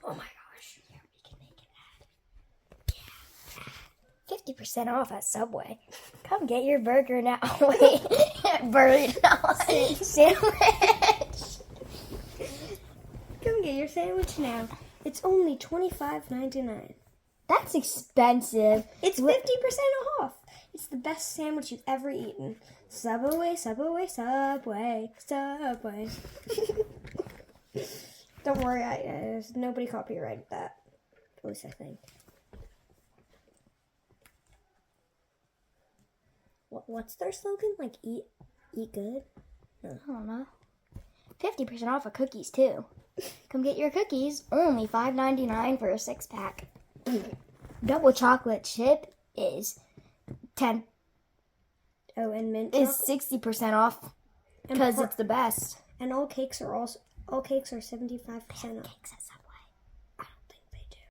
Oh my gosh. Yeah, we can make an ad. Yeah. 50% off at Subway. Come get your burger now. Wait. Burger now. Sandwich. Come get your sandwich now. It's only $25.99. That's expensive. It's 50% off. It's the best sandwich you've ever eaten. Subway, Subway, Subway, Subway. Don't worry, there's nobody copyrighted that. At least I think. What's their slogan? Like eat good? I don't know. 50% off of cookies too. Come get your cookies. Only $5.99 for a 6-pack. Double chocolate chip is 10. Oh, and mint is chocolate? 60% off because it's the best. And all cakes are 75% off. Cakes at